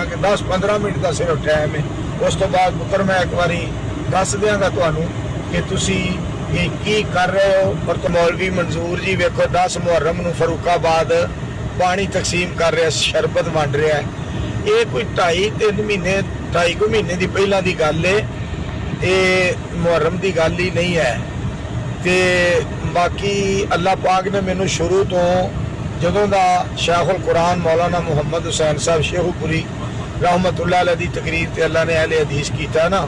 रहा कि 10-15 मिनट का सिर्फ टाइम है। उस तो बाद पुत्र मैं एक बार दस देंगा तुहानू कि तुसी ये की कर रहे हो। और तो मौलवी मंजूर जी वेखो 10 मुहर्रम नूं फरूखाबाद पानी तकसीम कर रहा, शरबत वंड रहा है। ये कोई 2.5-3 महीने 2.5 महीने की पहला की गल है, ये मुहर्रम की गल ही नहीं है। तो बाकी अल्लाह पाक ने मैनू शुरू तो जदों का शेखुल कुरान मौलाना मुहम्मद हुसैन साहब शेखुपुरी रहमतुल्लाह अलैह दी तकरीर ते अल्लाह ने अहले हदीस किया ना,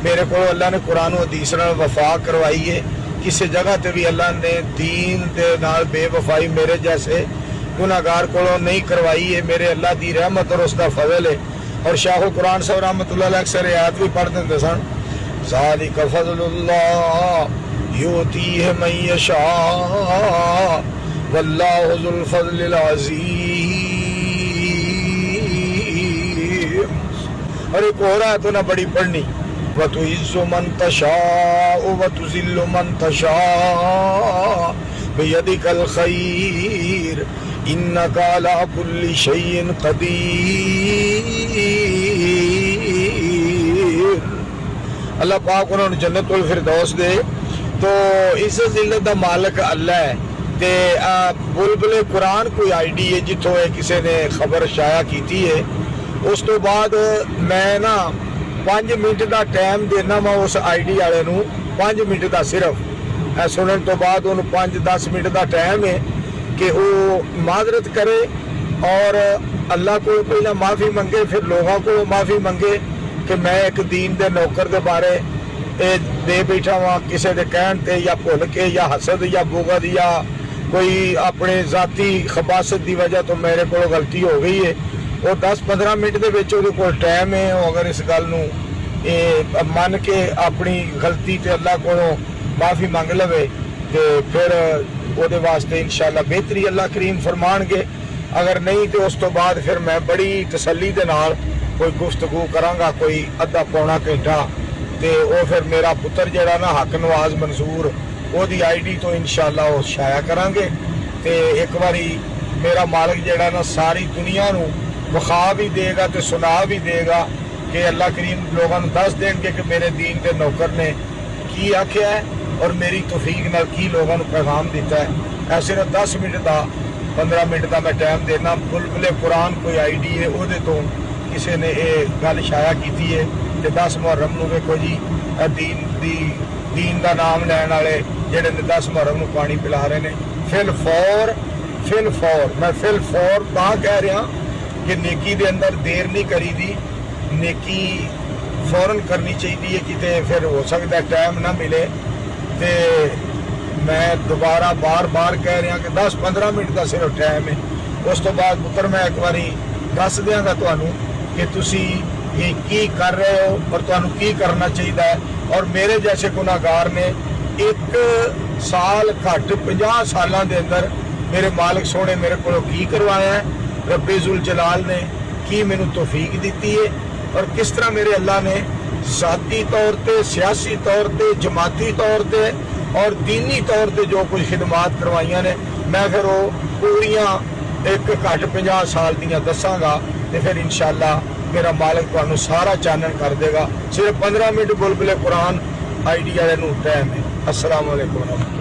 मेरे को अल्लाह ने कुरान हदीस नाल वफा करवाई है। किसी जगह ते भी अल्लाह ने दीन दे नाल बेवफाई मेरे जैसे गुनाहगार को नहीं करवाई है। मेरे अल्लाह की रहमत और उसका फजल है। और शेखुल कुरान साहब रहमतुल्लाह अलैह अक्सर आयत भी पढ़ देंगे सन, ज़ालिका फज़लुल्लाह युतीहि मन यशा वल्लाहु ज़ुल फ़ज़लिल अज़ीम। और एक और आयत ना बड़ी पढ़नी, वतुइज़्ज़ु मन तशाअ वतुज़िल्लु मन तशाअ बियदिकल खैर इन्नका अला कुल्लि शैइन कदीर। अल्लाह पाक उन्होंने जन्नतुल फिरदौस दे। तो इस जिल्लत दा मालिक अल्लाह है। ते बुलबुले कुरान कोई आईडी है जिथों किसी ने खबर शाया की है। उस तो बाद मैं ना 5 मिनट का टाइम देना वा उस आईडी वाले नूं, 5 मिनट का सिर्फ सुनने तो बाद उन्होंने 5-10 मिनट का टाइम है कि वो माजरत करे और अल्लाह को पहला माफ़ी मंगे, फिर लोगों को माफ़ी मंगे कि मैं एक दीन के नौकर के बारे दे बैठा वहाँ किसी के कहन ते या भुल के या हसद या बुगद या कोई अपने जाती खबासत की वजह तो मेरे को गलती हो गई है। वो 10-15 मिनट के टाइम है। अगर इस गल नूं मन के अपनी गलती ते अल्लाह को माफ़ी मंग लवे तो फिर वो वास्ते इंशाअल्लाह बेहतरी अल्लाह करीम फरमानगे। अगर नहीं तो उस तो बाद फिर मैं बड़ी तसल्ली दे नाल कोई गुफ्तगू करांगा, कोई अद्धा पौना घंटा। तो वो फिर मेरा पुत्र जड़ा ना हक नवाज मंसूर ओदी आईडी तो इंशाअल्लाह वो शाया करांगे। तो एक बारी मेरा मालिक जड़ा ना सारी दुनिया नूं विखा भी देगा तो सुना भी देगा कि अल्लाह करीम लोगों को दस देंगे कि मेरे दीन के नौकर ने की आख्या है और मेरी तौफीक नाल की लोगों को पैगाम दिता है। ऐसे 10 मिनट का 15 मिनट का मैं टाइम देना। बुलबुले कुरान कोई आईडी है वो तो किसी ने ये गल शाया की है कि 10 मुहर्रम नूं वेखो जी दीन का नाम लैन वाले जेडे 10 मुहर्रम नूं पानी पिला रहे हैं। फिल फौर मैं फिल फौर तां कह रहा कि नेकी दे अंदर देर नहीं करी दी, नेकी फौरन करनी चाहिए है। किते फिर हो सकता टाइम ना मिले तो मैं दोबारा बार कह रहा कि 10-15 मिनट का सिर्फ टाइम है। उस तो बाद पुत्र मैं एक बार दस देंगा तुहानू कि तुसी ये की कर रहे हो और तुहानू की करना चाहिए है। और मेरे जैसे गुनाहगार ने 1 साल घट 50 सालों के अंदर मेरे मालिक सोने मेरे को की करवाया है। रब्बे जुल जलाल ने की मैनू तौफीक दी है और किस तरह मेरे अल्लाह ने ज़ाती तौर पर, सियासी तौर पर, जमाती तौर पर और दीनी तौर पर जो कुछ खिदमात करवाइया ने, मैं फिर वो पूरियां एक घट 50 साल दियां दसांगा। तो फिर इंशाअल्लाह मेरा मालिक तुहानू सारा चानन कर देगा। सिर्फ 15 मिनट बुलबुले कुरान आईडी वाले नूं टाइम है। अस्सलाम वालेकुम।